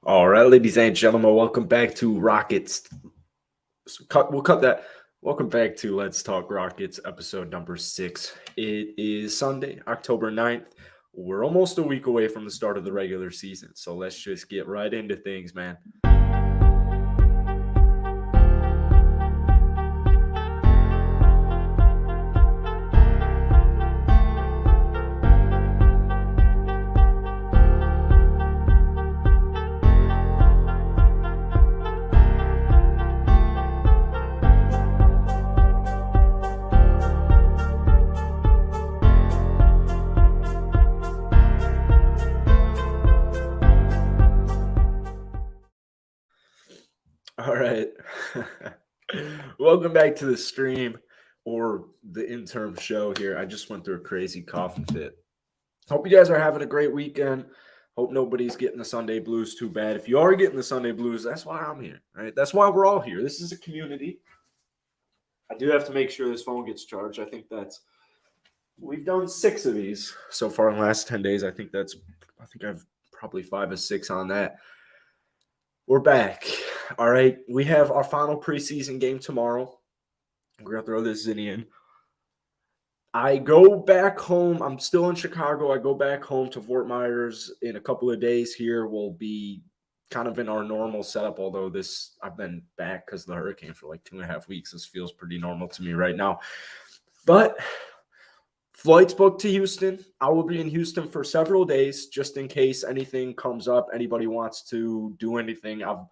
All right, ladies and gentlemen, welcome back to Rockets. We'll cut that. Welcome back to Let's Talk Rockets, episode number 6. It is Sunday, October 9th. We're almost a week away from the start of the regular season, so let's just get right into things, man. All right. Welcome back to the stream or the interim show here. I just went through a crazy coughing fit. Hope you guys are having a great weekend. Hope nobody's getting the Sunday blues too bad. If you are getting the Sunday blues, that's why I'm here, right? That's why we're all here. This is a community. I do have to make sure this phone gets charged. We've done 6 of these so far in the last 10 days. I think I've probably 5 or 6 on that. We're back. All right. We have our final preseason game tomorrow. We're going to throw this in. I go back home. I'm still in Chicago. I go back home to Fort Myers in a couple of days here. We'll be kind of in our normal setup, although I've been back because of the hurricane for like 2.5 weeks. This feels pretty normal to me right now. But flights booked to Houston. I will be in Houston for several days just in case anything comes up, anybody wants to do anything. I've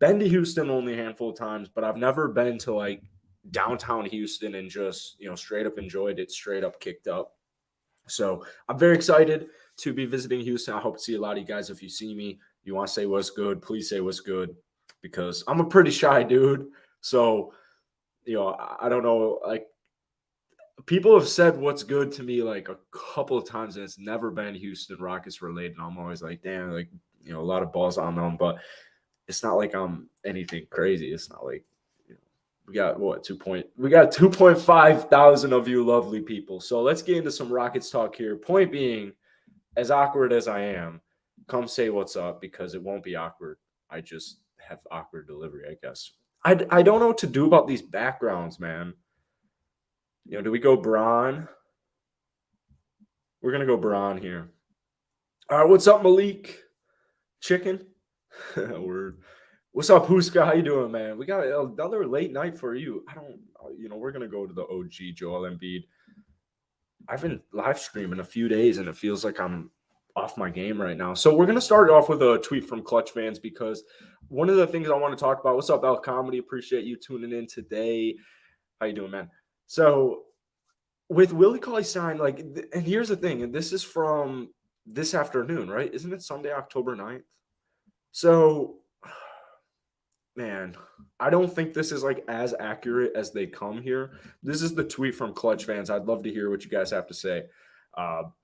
been to Houston only a handful of times, but I've never been to like downtown Houston and just, straight up enjoyed it, straight up kicked up. So I'm very excited to be visiting Houston. I hope to see a lot of you guys. If you see me, you want to say what's good, please say what's good, because I'm a pretty shy dude. So, I don't know, like, people have said what's good to me like a couple of times, and it's never been Houston Rockets related. And I'm always like, damn, like, a lot of balls on them, but it's not like I'm anything crazy. It's not like, we got 2.5 thousand of you lovely people. So let's get into some Rockets talk here. Point being, as awkward as I am, come say what's up, because it won't be awkward. I just have awkward delivery, I guess. I don't know what to do about these backgrounds, man. Do we go Braun? We're going to go Braun here. All right, what's up, Malik? Chicken? Word. What's up, Huska? How you doing, man? We got another late night for you. We're going to go to the OG Joel Embiid. I've been live streaming a few days, and it feels like I'm off my game right now. So we're going to start off with a tweet from Clutch fans, because one of the things I want to talk about, what's up, Al Comedy? Appreciate you tuning in today. How you doing, man? So with Willie, Cauley, Stein, like, and here's the thing, and this is from this afternoon, right? Isn't it Sunday, October 9th? So, man, I don't think this is like as accurate as they come here. This is the tweet from Clutch fans. I'd love to hear what you guys have to say. Oh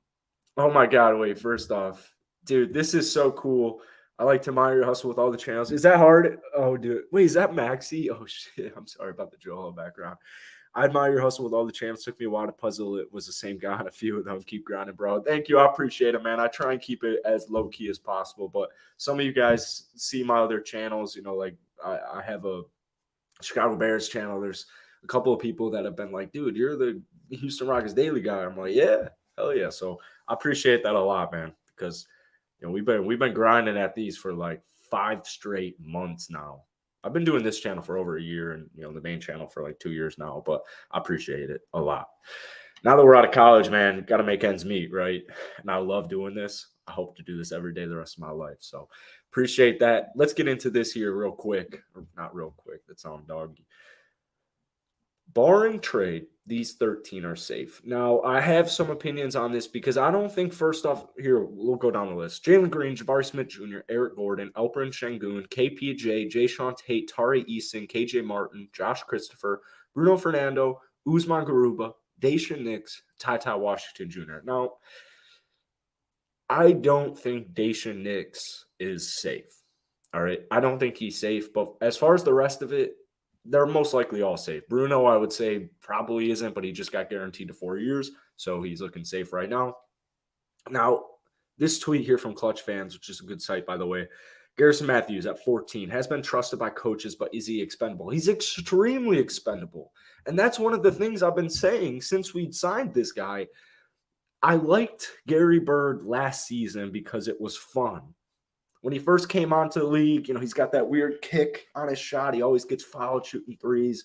my God, wait, first off, dude, this is so cool. I like to admire your hustle with all the channels. Is that hard? Oh, dude. Wait, is that Maxi? Oh, shit. I'm sorry about the Joel background. I admire your hustle with all the channels. Took me a while to puzzle. It was the same guy on a few of them. Keep grinding, bro. Thank you. I appreciate it, man. I try and keep it as low key as possible. But some of you guys see my other channels. Like I have a Chicago Bears channel. There's a couple of people that have been like, dude, you're the Houston Rockets daily guy. I'm like, yeah, hell yeah. So I appreciate that a lot, man, because we've been grinding at these for like 5 straight months now. I've been doing this channel for over a year, and the main channel for like 2 years now, but I appreciate it a lot. Now that we're out of college, man, got to make ends meet, right? And I love doing this. I hope to do this every day the rest of my life. So appreciate that. Let's get into this here real quick. Or not real quick. That sounds doggy. Barring trade, these 13 are safe. Now, I have some opinions on this, because I don't think, first off, here, we'll go down the list. Jalen Green, Jabari Smith Jr., Eric Gordon, Alperen Şengün, KPJ, Jayshawn Tate, Tari Eason, KJ Martin, Josh Christopher, Bruno Fernando, Usman Garuba, Daisha Nix, Ty Washington Jr. Now, I don't think Daisha Nix is safe. All right? I don't think he's safe, but as far as the rest of it, they're most likely all safe. Bruno, I would say, probably isn't, but he just got guaranteed to 4 years, so he's looking safe right now. Now, this tweet here from Clutch fans, which is a good site, by the way, Garrison Matthews at 14 has been trusted by coaches, but is he expendable? He's extremely expendable. And that's one of the things I've been saying since we signed this guy. I liked Gary Bird last season because it was fun. When he first came onto the league, he's got that weird kick on his shot. He always gets fouled shooting threes.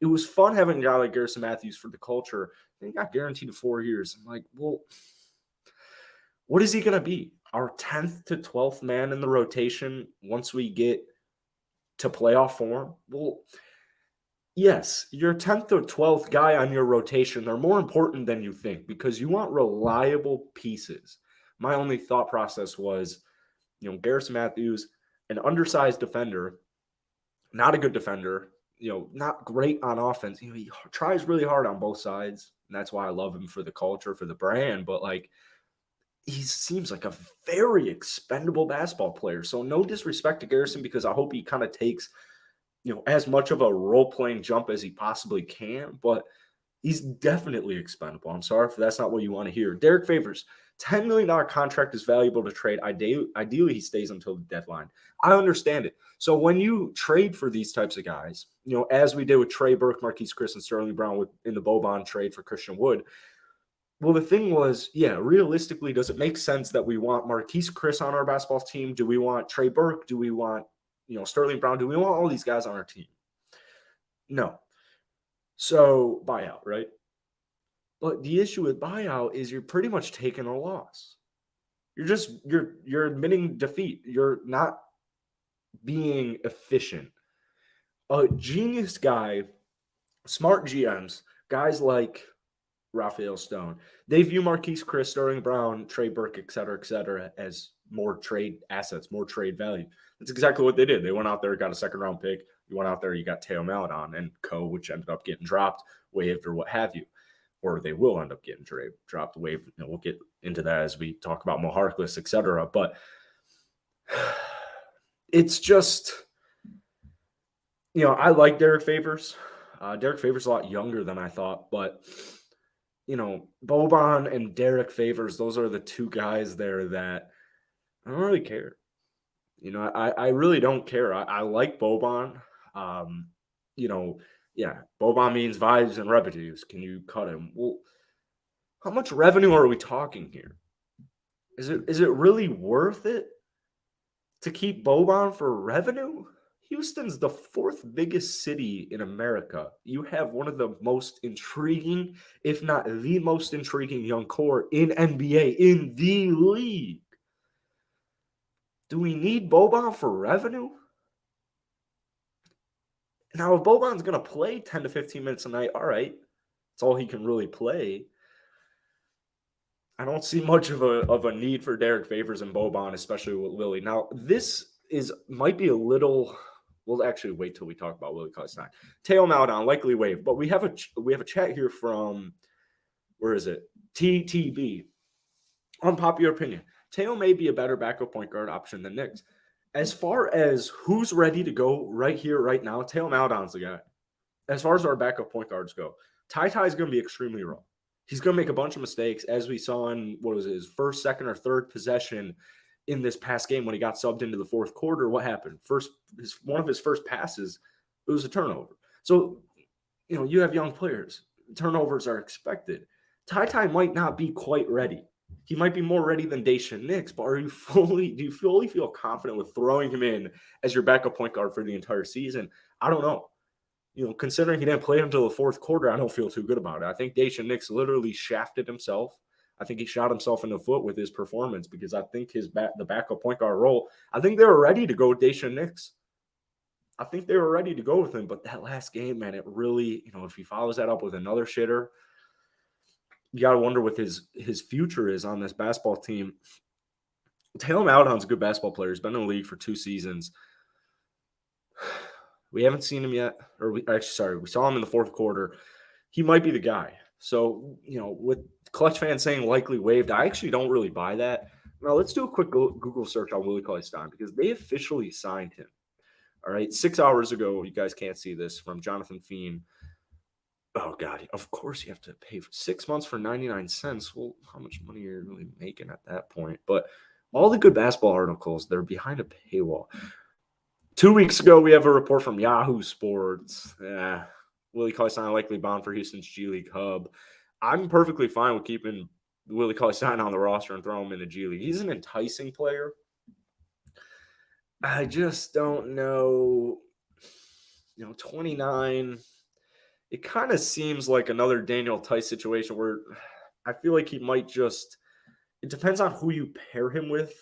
It was fun having a guy like Garrison Matthews for the culture. And he got guaranteed to 4 years. I'm like, well, what is he going to be? Our 10th to 12th man in the rotation once we get to playoff form? Well, yes, your 10th or 12th guy on your rotation, they're more important than you think because you want reliable pieces. My only thought process was, Garrison Matthews, an undersized defender, not a good defender, not great on offense. He tries really hard on both sides, and that's why I love him for the culture, for the brand, but he seems like a very expendable basketball player. So no disrespect to Garrison because I hope he kind of takes, as much of a role-playing jump as he possibly can, but he's definitely expendable. I'm sorry if that's not what you want to hear. Derek Favors, $10 million contract is valuable to trade. Ideally, he stays until the deadline. I understand it. So when you trade for these types of guys, as we did with Trey Burke, Marquise Chris, and Sterling Brown in the Boban trade for Christian Wood, well, the thing was, realistically, does it make sense that we want Marquise Chris on our basketball team? Do we want Trey Burke? Do we want, Sterling Brown? Do we want all these guys on our team? No. So buyout, right? But the issue with buyout is you're pretty much taking a loss. You're admitting defeat. You're not being efficient. A genius guy, smart GMs, guys like Raphael Stone, they view Marquise Chris, Sterling Brown, Trey Burke, et cetera, as more trade assets, more trade value. That's exactly what they did. They went out there, got a second-round pick. You went out there, you got Teo Maledon and co, which ended up getting dropped, waived, or what have you. Or they will end up getting dropped, waived. We'll get into that as we talk about Mo Harkless, et cetera. But it's just, I like Derek Favors. Derek Favors a lot younger than I thought, but Boban and Derek Favors, those are the two guys there that I don't really care. I really don't care. I like Boban. Boban means vibes and revenues. Can you cut him? Well, how much revenue are we talking here? Is it really worth it to keep Boban for revenue? Houston's the fourth biggest city in America. You have one of the most intriguing, if not the most intriguing young core in NBA, in the league. Do we need Boban for revenue? Now, if Boban's going to play 10 to 15 minutes a night, all right. That's all he can really play. I don't see much of a need for Derek Favors and Boban, especially with Willie. Now, this might be a little. We'll actually wait till we talk about Willie Cauley-Stein. Teo Maledon, likely waived, but we have a chat here from, where is it? TTB. Unpopular opinion. Teo may be a better backup point guard option than Knicks. As far as who's ready to go right here, right now, Teo Maledon's the guy. As far as our backup point guards go, Ty is going to be extremely raw. He's going to make a bunch of mistakes, as we saw in, his first, second, or third possession in this past game when he got subbed into the fourth quarter. What happened? One of his first passes, it was a turnover. So, you have young players. Turnovers are expected. Ty might not be quite ready. He might be more ready than Daishen Nix, but do you fully feel confident with throwing him in as your backup point guard for the entire season? I don't know. Considering he didn't play until the fourth quarter, I don't feel too good about it. I think Daishen Nix literally shafted himself. I think he shot himself in the foot with his performance because I think the backup point guard role, I think they were ready to go with Daishen Nix. I think they were ready to go with him, but that last game, man, it really, if he follows that up with another shitter, you got to wonder what his future is on this basketball team. Teo Maledon's a good basketball player. He's been in the league for 2 seasons. We haven't seen him yet, we saw him in the fourth quarter. He might be the guy. So, with Clutch fans saying likely waived, I actually don't really buy that. Now, let's do a quick Google search on Willie Cauley-Stein because they officially signed him. All right, 6 hours ago, you guys can't see this, from Jonathan Feen. Oh, God, of course you have to pay for 6 months for 99 cents. Well, how much money are you really making at that point? But all the good basketball articles, they're behind a paywall. 2 weeks ago, we have a report from Yahoo Sports. Willie Cauley likely bound for Houston's G League hub. I'm perfectly fine with keeping Willie Cauley on the roster and throwing him in the G League. He's an enticing player. I just don't know. 29. It kind of seems like another Daniel Tice situation where I feel like he might just. It depends on who you pair him with.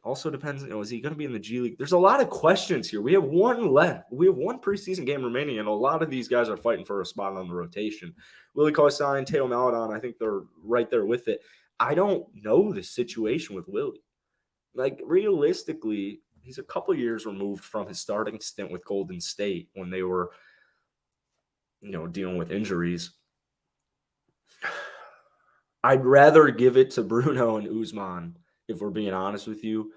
Also depends, is he going to be in the G League? There's a lot of questions here. We have one left. We have one preseason game remaining, and a lot of these guys are fighting for a spot on the rotation. Willie Cauley, Teo Maledon, I think they're right there with it. I don't know the situation with Willie. Like, realistically, he's a couple years removed from his starting stint with Golden State when they were, dealing with injuries. I'd rather give it to Bruno and Usman, if we're being honest with you,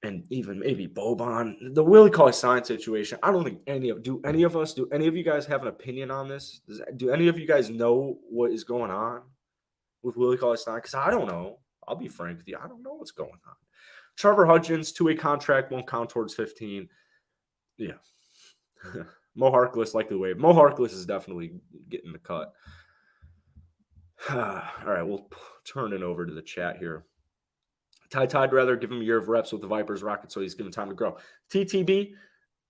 and even maybe Boban. The Willie Cauley situation, I don't think any of you guys have an opinion on this? Do any of you guys know what is going on with Willie Cauley? Because I don't know. I'll be frank with you. I don't know what's going on. Trevor Hudgens, 2-way contract, won't count towards 15. Yeah. Mo Harkless likely waive. Mo Harkless is definitely getting the cut. All right, we'll turn it over to the chat here. I'd rather give him a year of reps with the Vipers Rockets so he's given time to grow. TTB,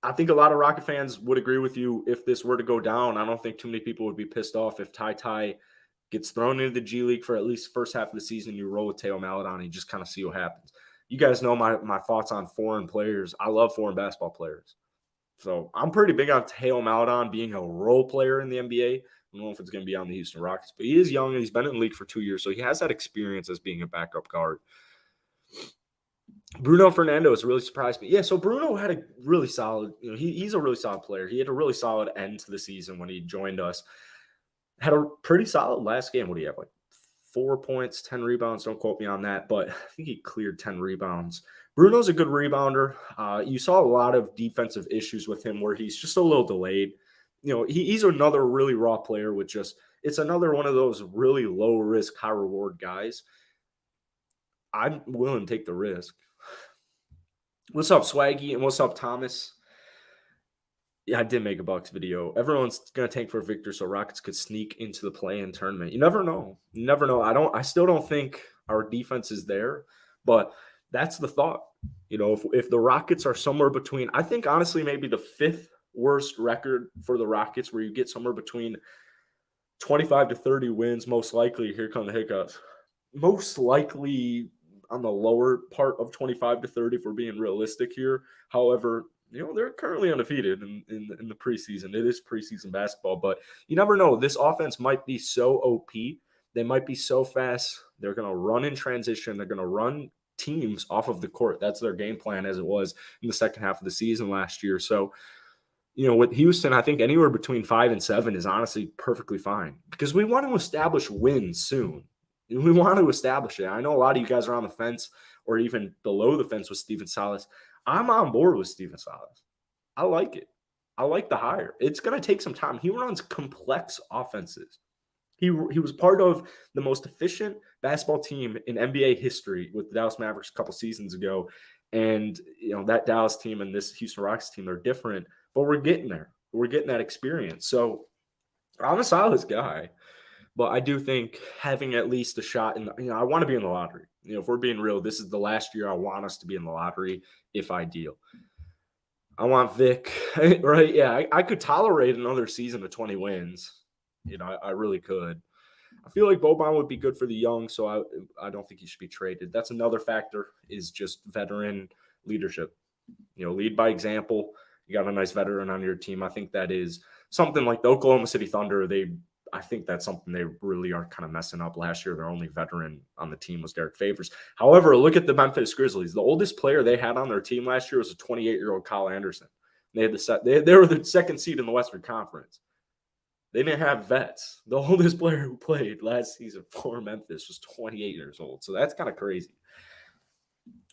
I think a lot of Rocket fans would agree with you if this were to go down. I don't think too many people would be pissed off if Ty gets thrown into the G League for at least the first half of the season. You roll with Teo Maledon and you just kind of see what happens. You guys know my thoughts on foreign players. I love foreign basketball players. So I'm pretty big on Teo Maledon being a role player in the NBA. I don't know if it's going to be on the Houston Rockets, but he is young and he's been in the league for 2 years, so he has that experience as being a backup guard. Bruno Fernando really surprised me. Yeah, so Bruno had a really solid, he's a really solid player. He had a really solid end to the season when he joined us. Had a pretty solid last game. What do you have, like 4 points, 10 rebounds? Don't quote me on that, but I think he cleared 10 rebounds. Bruno's a good rebounder. You saw a lot of defensive issues with him where he's just a little delayed. He's another really raw player with it's another one of those really low risk, high reward guys. I'm willing to take the risk. What's up, Swaggy? And what's up, Thomas? Yeah, I did make a Bucks video. Everyone's going to tank for Victor so Rockets could sneak into the play-in tournament. You never know. I still don't think our defense is there, but that's the thought. If the Rockets are somewhere between, I think honestly maybe the 5th worst record for the Rockets, where you get somewhere between 25 to 30 wins, most likely, here come the hiccups, most likely on the lower part of 25 to 30 if we're being realistic here. However, they're currently undefeated in the preseason. It is preseason basketball, but you never know. This offense might be so OP. They might be so fast. They're going to run in transition. They're going to run teams off of the court. That's their game plan, as it was in the second half of the season last year. So, with Houston, I think anywhere between 5 and 7 is honestly perfectly fine because we want to establish wins soon. We want to establish it. I know a lot of you guys are on the fence or even below the fence with Stephen Silas. I'm on board with Stephen Silas. I like it. I like the hire. It's going to take some time. He runs complex offenses. He was part of the most efficient basketball team in NBA history with the Dallas Mavericks a couple seasons ago. And, that Dallas team and this Houston Rockets team are different, but we're getting there. We're getting that experience. So I'm a Silas guy. But I do think having at least a shot I want to be in the lottery. If we're being real, this is the last year I want us to be in the lottery, if ideal. I want Vic, right? Yeah, I could tolerate another season of 20 wins. I really could. I feel like Boban would be good for the young, so I don't think he should be traded. That's another factor, is just veteran leadership. Lead by example. You got a nice veteran on your team. I think that is something like the Oklahoma City Thunder. I think that's something they really are kind of messing up. Last year, their only veteran on the team was Derek Favors. However, look at the Memphis Grizzlies. The oldest player they had on their team last year was a 28-year-old Kyle Anderson. They were the second seed in the Western Conference. They didn't have vets. The oldest player who played last season for Memphis was 28 years old. So that's kind of crazy.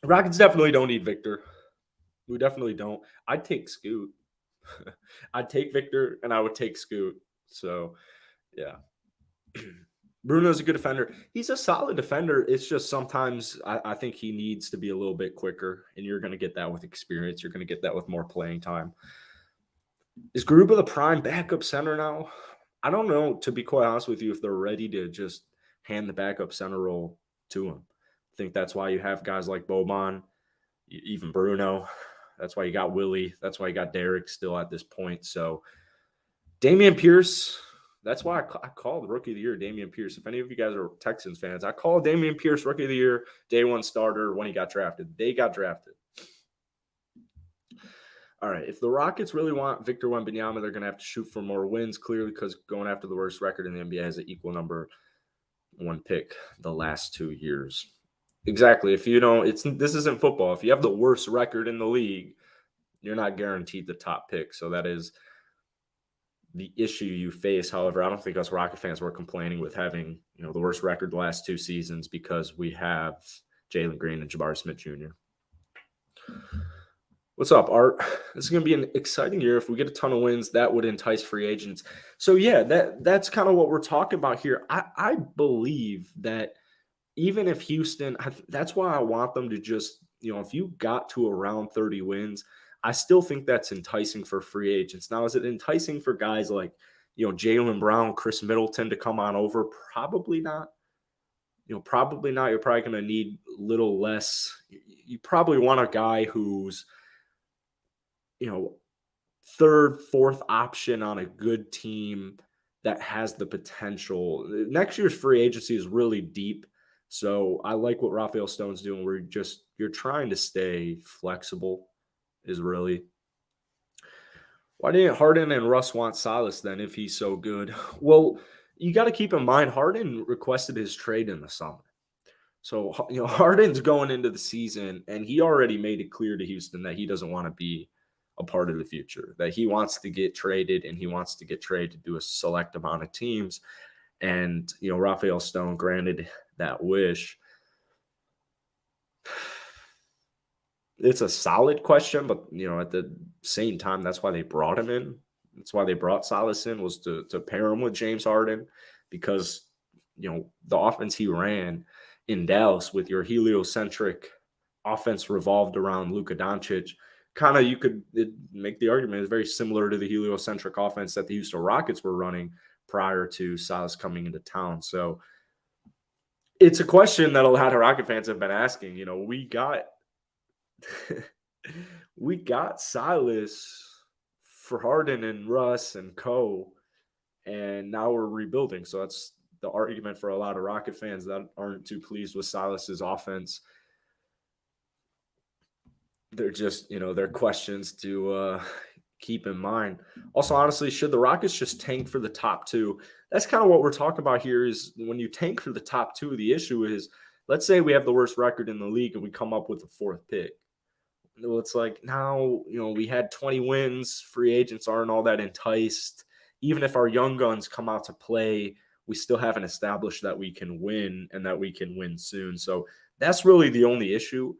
Rockets definitely don't need Victor. We definitely don't. I'd take Scoot. I'd take Victor, and I would take Scoot. So, yeah. Bruno's a good defender. He's a solid defender. It's just sometimes I think he needs to be a little bit quicker, and you're going to get that with experience. You're going to get that with more playing time. Is Garuba the prime backup center now? I don't know, to be quite honest with you, if they're ready to just hand the backup center role to him. I think that's why you have guys like Boban, even Bruno. That's why you got Willie. That's why you got Derek still at this point. So Dameon Pierce, that's why I called Rookie of the Year Dameon Pierce. If any of you guys are Texans fans, I called Dameon Pierce Rookie of the Year, day one starter when he got drafted. They got drafted. All right, if the Rockets really want Victor Wembanyama, they're going to have to shoot for more wins, clearly, because going after the worst record in the NBA has an equal number one pick the last 2 years. Exactly. If you don't, this isn't football. If you have the worst record in the league, you're not guaranteed the top pick. So that is the issue you face. However, I don't think us Rocket fans were complaining with having, the worst record the last 2 seasons because we have Jalen Green and Jabari Smith Jr. What's up, Art? This is going to be an exciting year. If we get a ton of wins, that would entice free agents. So, yeah, that's kind of what we're talking about here. I believe that even if Houston, that's why I want them to just, if you got to around 30 wins, I still think that's enticing for free agents. Now, is it enticing for guys like, Jaylen Brown, Chris Middleton to come on over? Probably not. Probably not. You're probably going to need a little less. You probably want a guy who's, third, fourth option on a good team that has the potential. Next year's free agency is really deep. So I like what Rafael Stone's doing, where you're trying to stay flexible is really. Why didn't Harden and Russ want Silas then if he's so good? Well, you got to keep in mind, Harden requested his trade in the summer. So, Harden's going into the season, and he already made it clear to Houston that he doesn't want to be a part of the future, that he wants to get traded, and he wants to get traded to a select amount of teams. And, Rafael Stone granted that wish. It's a solid question, but, at the same time, that's why they brought him in. That's why they brought Silas in, was to pair him with James Harden, because, the offense he ran in Dallas with your heliocentric offense revolved around Luka Doncic, kind of you could make the argument is very similar to the heliocentric offense that the Houston Rockets were running prior to Silas coming into town. So it's a question that a lot of Rocket fans have been asking. We got Silas for Harden and Russ and Co. And now we're rebuilding. So that's the argument for a lot of Rocket fans that aren't too pleased with Silas's offense. They're just, they're questions to keep in mind. Also, honestly, should the Rockets just tank for the top 2? That's kind of what we're talking about here, is when you tank for the top 2, the issue is, let's say we have the worst record in the league and we come up with a 4th pick. Well, it's like now, we had 20 wins. Free agents aren't all that enticed. Even if our young guns come out to play, we still haven't established that we can win and that we can win soon. So that's really the only issue.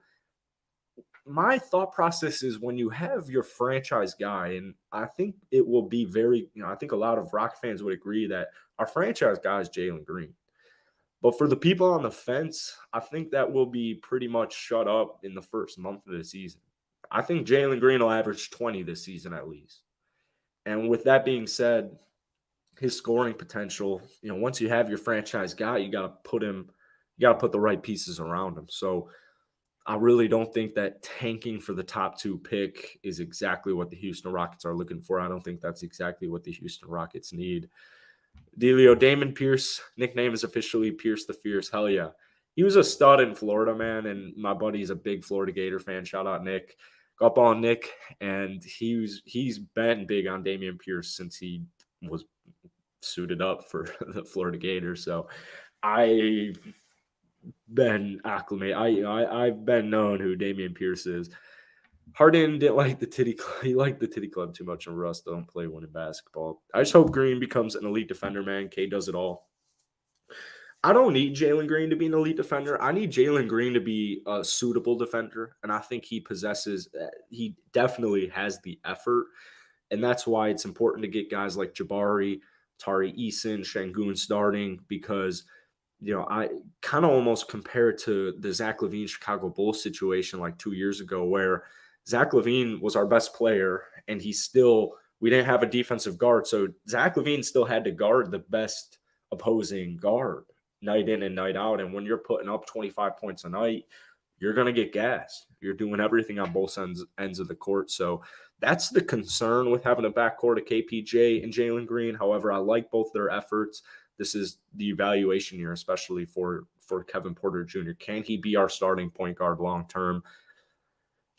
My thought process is when you have your franchise guy, and I think it will be very, I think a lot of Rock fans would agree that our franchise guy is Jalen Green. But for the people on the fence, I think that will be pretty much shut up in the first month of the season. I think Jalen Green will average 20 this season at least. And with that being said, his scoring potential, once you have your franchise guy, you got to put the right pieces around him. So I really don't think that tanking for the top 2 pick is exactly what the Houston Rockets are looking for. I don't think that's exactly what the Houston Rockets need. Delio, Damon Pierce, nickname is officially Pierce the Fierce. Hell yeah. He was a stud in Florida, man, and my buddy's a big Florida Gator fan. Shout out Nick. Go up on Nick, and he's been big on Dameon Pierce since he was suited up for the Florida Gators. So I've been acclimated. I've been known who Dameon Pierce is. Harden didn't like the titty club. He liked the titty club too much, and Russ don't play winning basketball. I just hope Green becomes an elite defender, man. K does it all. I don't need Jalen Green to be an elite defender. I need Jalen Green to be a suitable defender, and I think he definitely has the effort, and that's why it's important to get guys like Jabari, Tari Eason, Şengün starting because, I kind of almost compare it to the Zach LaVine Chicago Bulls situation like 2 years ago where Zach LaVine was our best player and we didn't have a defensive guard. So Zach LaVine still had to guard the best opposing guard night in and night out. And when you're putting up 25 points a night, you're going to get gassed. You're doing everything on both ends of the court. So that's the concern with having a backcourt of KPJ and Jalen Green. However, I like both their efforts. This is the evaluation year, especially for Kevin Porter Jr. Can he be our starting point guard long term?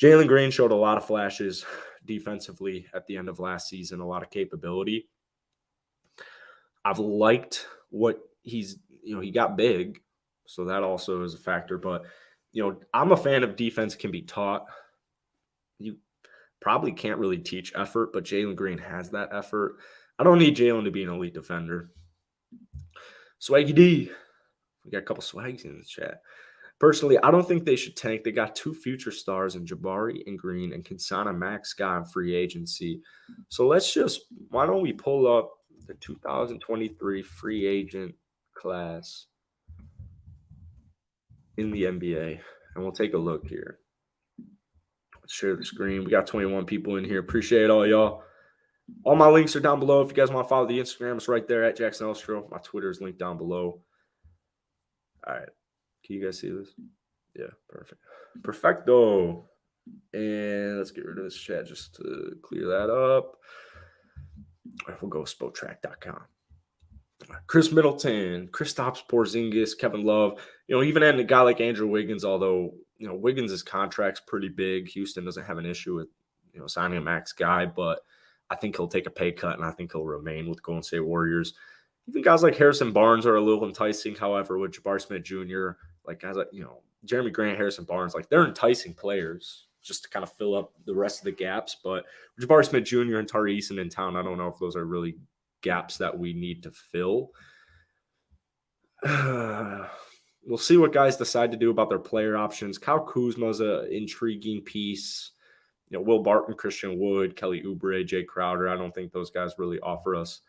Jalen Green showed a lot of flashes defensively at the end of last season, a lot of capability. I've liked what he got big, so that also is a factor. But, I'm a fan of defense can be taught. You probably can't really teach effort, but Jalen Green has that effort. I don't need Jalen to be an elite defender. Swaggy D. We got a couple swags in the chat. Personally, I don't think they should tank. They got 2 future stars in Jabari and Green and can sign a max guy on free agency. So why don't we pull up the 2023 free agent class in the NBA, and we'll take a look here. Let's share the screen. We got 21 people in here. Appreciate all y'all. All my links are down below. If you guys want to follow the Instagram, it's right there at Jackson Elstro. My Twitter is linked down below. All right. Can you guys see this? Yeah, perfect. Perfecto. And let's get rid of this chat just to clear that up. All right, we'll go with spotrack.com. Chris Middleton, Kristaps Porzingis, Kevin Love. Even a guy like Andrew Wiggins, although, Wiggins' contract's pretty big. Houston doesn't have an issue with, signing a max guy, but I think he'll take a pay cut, and I think he'll remain with Golden State Warriors. Even guys like Harrison Barnes are a little enticing. However, with Jabari Smith Jr., like guys like, Jeremy Grant, Harrison Barnes, like they're enticing players just to kind of fill up the rest of the gaps. But Jabari Smith Jr. and Tari Eason in town, I don't know if those are really gaps that we need to fill. We'll see what guys decide to do about their player options. Kyle Kuzma's an intriguing piece. Will Barton, Christian Wood, Kelly Oubre, Jay Crowder. I don't think those guys really offer us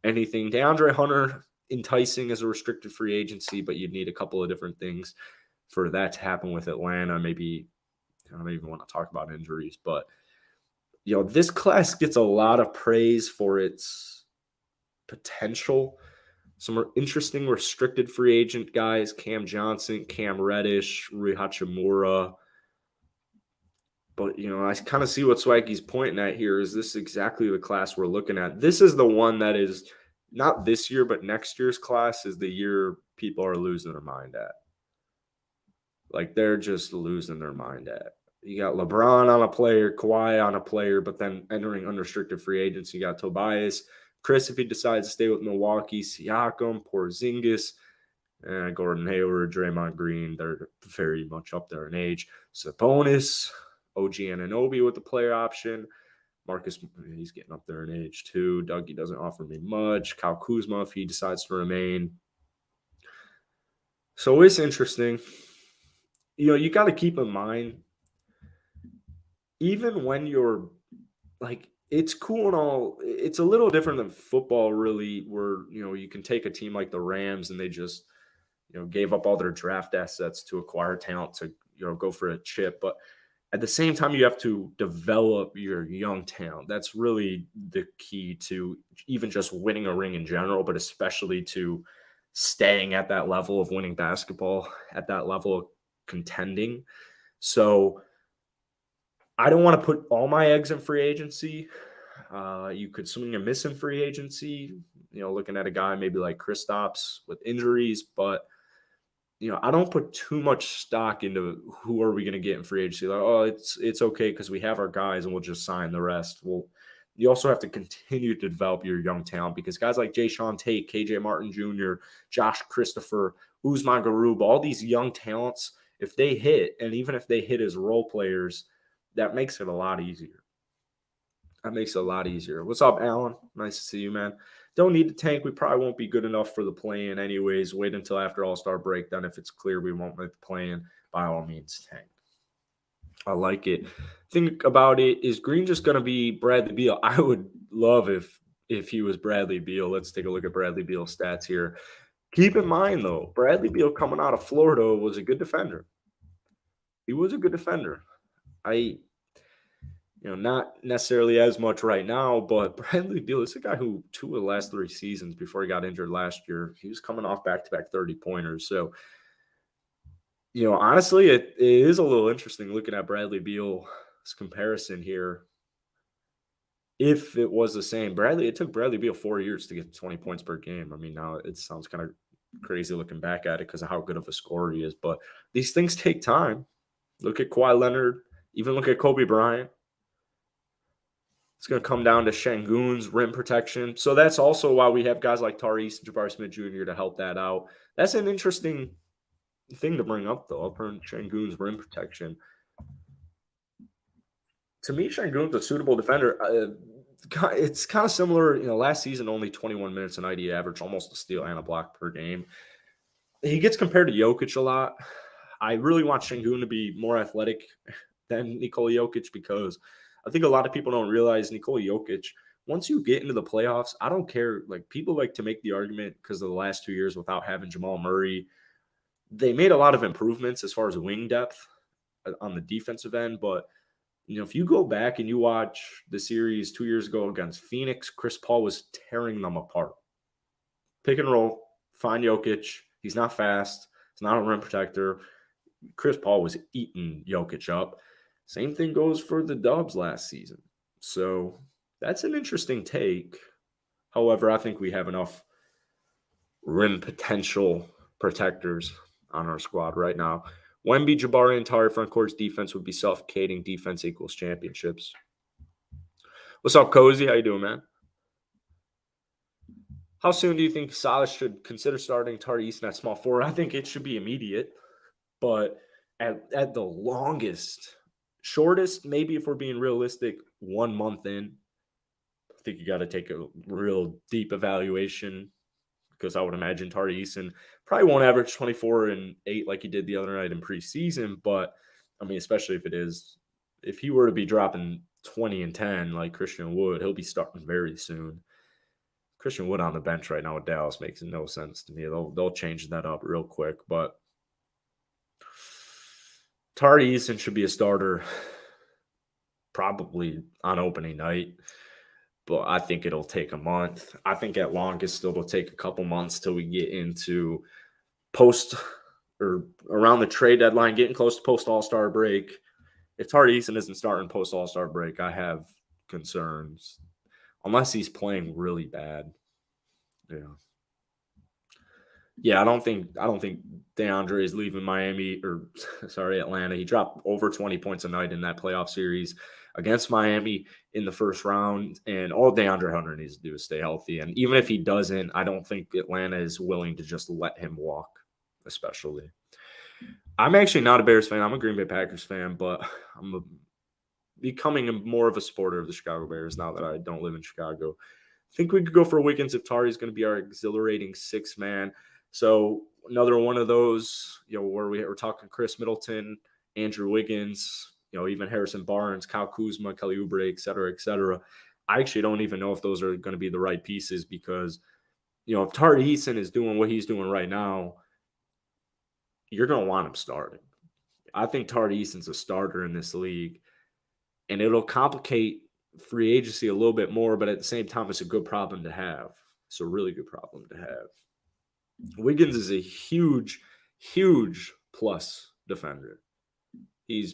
anything. DeAndre Hunter, enticing as a restricted free agency, but you'd need a couple of different things for that to happen with Atlanta. Maybe I don't even want to talk about injuries, but this class gets a lot of praise for its potential. Some interesting restricted free agent guys: Cam Johnson, Cam Reddish, Rui Hachimura. But, I kind of see what Swaggy's pointing at here. Is this exactly the class we're looking at? This is the one that is not this year, but next year's class is the year people are losing their mind at. Like, they're just losing their mind at. You got LeBron on a player, Kawhi on a player, but then entering unrestricted free agency, you got Tobias, Chris, if he decides to stay with Milwaukee, Siakam, Porzingis, Gordon Hayward, Draymond Green. They're very much up there in age. Sabonis, OG Anunoby with the player option. Marcus, he's getting up there in age too. Dougie doesn't offer me much. Kyle Kuzma, if he decides to remain. So it's interesting. You got to keep in mind, even when you're like, it's cool and all, it's a little different than football, really, where, you can take a team like the Rams and they just, gave up all their draft assets to acquire talent to, go for a chip. But at the same time, you have to develop your young talent. That's really the key to even just winning a ring in general, but especially to staying at that level of winning basketball, at that level of contending. So I don't want to put all my eggs in free agency. You could swing and miss in free agency, looking at a guy maybe like Kristaps with injuries, but I don't put too much stock into who are we going to get in free agency. Like, oh, it's okay because we have our guys and we'll just sign the rest. Well, you also have to continue to develop your young talent because guys like Jayshawn Tate, KJ Martin Jr., Josh Christopher, Usman Garuba, all these young talents, if they hit, and even if they hit as role players, that makes it a lot easier. What's up, Alan? Nice to see you, man. Don't need to tank. We probably won't be good enough for the play-in anyways. Wait until after All-Star break. Then if it's clear we won't make the play-in, by all means, tank. I like it. Think about it. Is Green just going to be Bradley Beal? I would love if if he was Bradley Beal. Let's take a look at Bradley Beal's stats here. Keep in mind, though, Bradley Beal coming out of Florida was a good defender. He was a good defender. Not necessarily as much right now, but Bradley Beal is a guy who 2 of the last 3 seasons before he got injured last year, he was coming off back-to-back 30-pointers. So, honestly, it is a little interesting looking at Bradley Beal's comparison here. If it was the same, it took Bradley Beal 4 years to get 20 points per game. I mean, now it sounds kind of crazy looking back at it because of how good of a scorer he is, but these things take time. Look at Kawhi Leonard, even look at Kobe Bryant. It's going to come down to Şengün's rim protection. So that's also why we have guys like Tyrese and Jabari Smith Jr. to help that out. That's an interesting thing to bring up, though, Şengün's rim protection. To me, Şengün's a suitable defender. It's kind of similar. Last season, only 21 minutes a night. He averaged almost a steal and a block per game. He gets compared to Jokic a lot. I really want Şengün to be more athletic than Nikola Jokic because I think a lot of people don't realize Nikola Jokic, once you get into the playoffs, I don't care. Like, people like to make the argument because of the last 2 years without having Jamal Murray. They made a lot of improvements as far as wing depth on the defensive end. But, if you go back and you watch the series 2 years ago against Phoenix, Chris Paul was tearing them apart. Pick and roll, find Jokic. He's not fast. He's not a rim protector. Chris Paul was eating Jokic up. Same thing goes for the Dubs last season. So that's an interesting take. However, I think we have enough rim potential protectors on our squad right now. Wemby, Jabari, and Tari front court's defense would be suffocating. Defense equals championships. What's up, Cozy? How you doing, man? How soon do you think Silas should consider starting Tyrese at small forward? I think it should be immediate, but at the longest, shortest, maybe if we're being realistic, 1 month in. I think you got to take a real deep evaluation because I would imagine Tyrese probably won't average 24 and 8 like he did the other night in preseason. But, I mean, especially if he were to be dropping 20 and 10 like Christian Wood, he'll be starting very soon. Christian Wood on the bench right now with Dallas makes no sense to me. They'll change that up real quick. But Tari Eason should be a starter probably on opening night, but I think it'll take a month. I think at longest it'll take a couple months till we get into post or around the trade deadline, getting close to post All-Star break. If Tari Eason isn't starting post All-Star break, I have concerns. Unless he's playing really bad. Yeah, I don't think DeAndre is leaving Atlanta. He dropped over 20 points a night in that playoff series against Miami in the first round, and all DeAndre Hunter needs to do is stay healthy. And even if he doesn't, I don't think Atlanta is willing to just let him walk, especially. I'm actually not a Bears fan. I'm a Green Bay Packers fan, but I'm becoming more of a supporter of the Chicago Bears now that I don't live in Chicago. I think we could go for Wiggins if Tari's going to be our exhilarating sixth man. So another one of those, where we're talking Chris Middleton, Andrew Wiggins, even Harrison Barnes, Kyle Kuzma, Kelly Oubre, et cetera, et cetera. I actually don't even know if those are going to be the right pieces because, if Tari Eason is doing what he's doing right now, you're going to want him starting. I think Tari Eason's a starter in this league. And it'll complicate free agency a little bit more, but at the same time, it's a good problem to have. It's a really good problem to have. Wiggins is a huge, huge plus defender. He's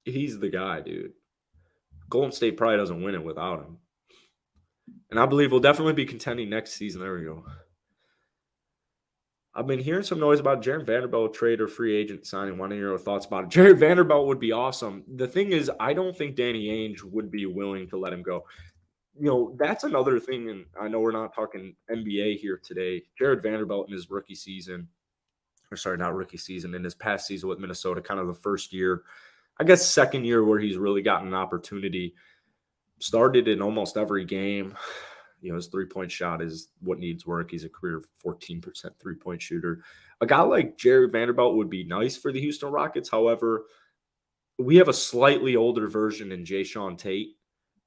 the guy, dude. Golden State probably doesn't win it without him. And I believe we'll definitely be contending next season. There we go. I've been hearing some noise about Jared Vanderbilt trade or free agent signing. Want to hear your thoughts about it? Jared Vanderbilt would be awesome. The thing is, I don't think Danny Ainge would be willing to let him go. That's another thing, and I know we're not talking NBA here today. Jared Vanderbilt in his rookie season, in his past season with Minnesota, kind of the first year, I guess second year where he's really gotten an opportunity, started in almost every game. His three-point shot is what needs work. He's a career 14% three-point shooter. A guy like Jared Vanderbilt would be nice for the Houston Rockets. However, we have a slightly older version in Jayshawn Tate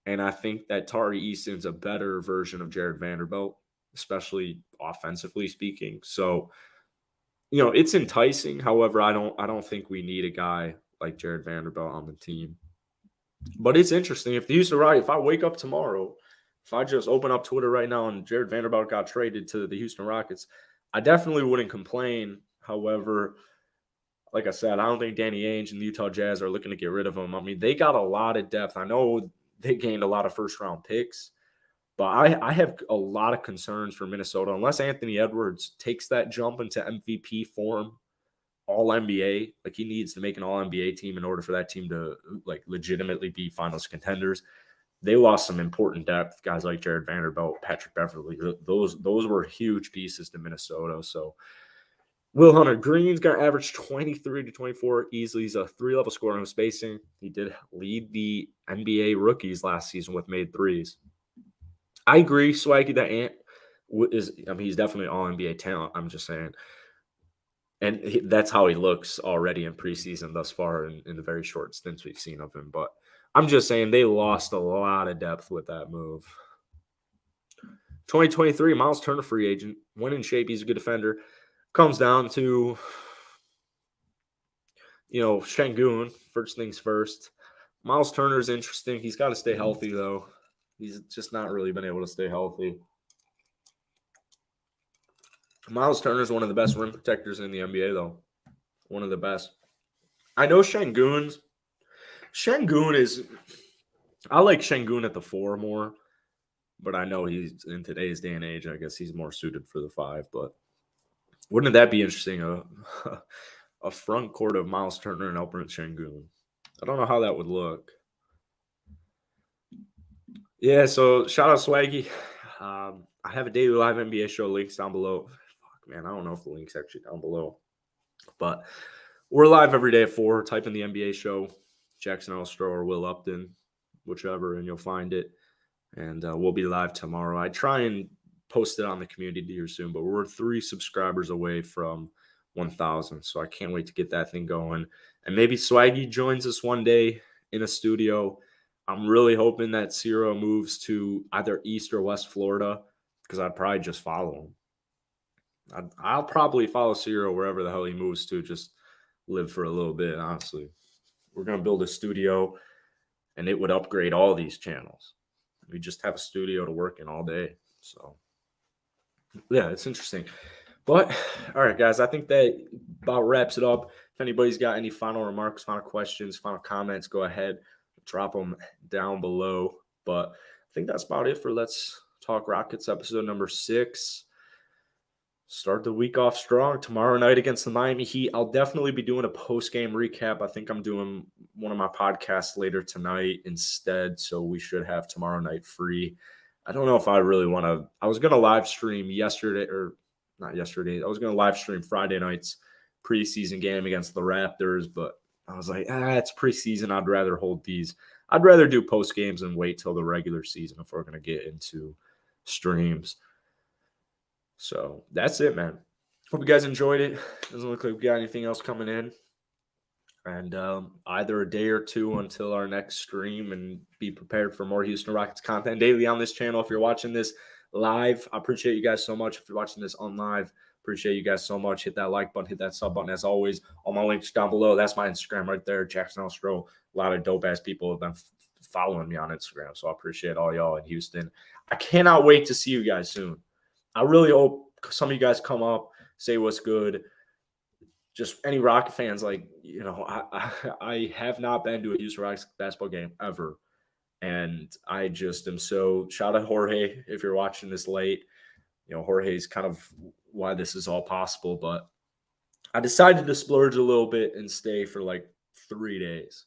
And I think that Tari Easton's a better version of Jared Vanderbilt, especially offensively speaking. So, it's enticing. However, I don't think we need a guy like Jared Vanderbilt on the team. But it's interesting. If the Houston Rockets, if I wake up tomorrow, if I just open up Twitter right now and Jared Vanderbilt got traded to the Houston Rockets, I definitely wouldn't complain. However, like I said, I don't think Danny Ainge and the Utah Jazz are looking to get rid of him. I mean, they got a lot of depth. I know they gained a lot of first-round picks, but I have a lot of concerns for Minnesota. Unless Anthony Edwards takes that jump into MVP form, All-NBA, like he needs to make an All-NBA team in order for that team to like legitimately be finals contenders. They lost some important depth, guys like Jared Vanderbilt, Patrick Beverly. Those were huge pieces to Minnesota. So Will Hunter Green's going to average 23 to 24 easily. He's a 3-level scorer in spacing. He did lead the NBA rookies last season with made threes. I agree, Swaggy, that Ant he's definitely all NBA talent. I'm just saying. And that's how he looks already in preseason thus far in the very short stints we've seen of him. But I'm just saying they lost a lot of depth with that move. 2023, Miles Turner, free agent. Went in shape. He's a good defender. Comes down to, Şengün, first things first. Miles Turner is interesting. He's got to stay healthy, though. He's just not really been able to stay healthy. Miles Turner is one of the best rim protectors in the NBA, though. One of the best. I know Şengün is – I like Şengün at the 4 more, but I know he's in today's day and age, I guess he's more suited for the 5. But wouldn't that be interesting? A front court of Miles Turner and Alperen Şengün. I don't know how that would look. Yeah, so shout out Swaggy. I have a daily live NBA show. Links down below. Fuck, man, I don't know if the link's actually down below. But we're live every day at 4. Type in the NBA show, Jackson Elstro or Will Upton, whichever, and you'll find it. And we'll be live tomorrow. I try and post it on the community here soon, but we're 3 subscribers away from 1,000. So I can't wait to get that thing going. And maybe Swaggy joins us one day in a studio. I'm really hoping that Ciro moves to either East or West Florida because I'd probably just follow him. I'll probably follow Ciro wherever the hell he moves to, just live for a little bit, honestly. We're going to build a studio, and it would upgrade all these channels. We just have a studio to work in all day. So, yeah, it's interesting. But, all right, guys, I think that about wraps it up. If anybody's got any final remarks, final questions, final comments, go ahead. Drop them down below. But I think that's about it for Let's Talk Rockets episode number 6. Start the week off strong tomorrow night against the Miami Heat. I'll definitely be doing a post-game recap. I think I'm doing one of my podcasts later tonight instead, so we should have tomorrow night free. I don't know if I really want to – I was going to live stream yesterday – or not yesterday. I was going to live stream Friday night's preseason game against the Raptors, but I was like, it's preseason. I'd rather hold these. I'd rather do post games and wait till the regular season if we're going to get into streams. So that's it, man. Hope you guys enjoyed it. Doesn't look like we got anything else coming in. And either a day or 2 until our next stream, and be prepared for more Houston Rockets content daily on this channel. If you're watching this live, I appreciate you guys so much. If you're watching this on live, appreciate you guys so much. Hit that like button, hit that sub button. As always, all my links down below. That's my Instagram right there, Jackson Elstro. A lot of dope-ass people have been following me on Instagram, so I appreciate all y'all in Houston. I cannot wait to see you guys soon. I really hope some of you guys come up, say what's good. Just any Rocket fans, I have not been to a Houston Rockets basketball game ever. And I just am so – shout out Jorge if you're watching this late. Jorge's kind of why this is all possible. But I decided to splurge a little bit and stay for 3 days.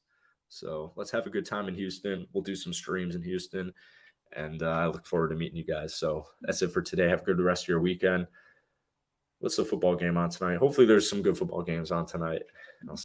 So let's have a good time in Houston. We'll do some streams in Houston. And I look forward to meeting you guys. So that's it for today. Have a good rest of your weekend. What's the football game on tonight? Hopefully there's some good football games on tonight.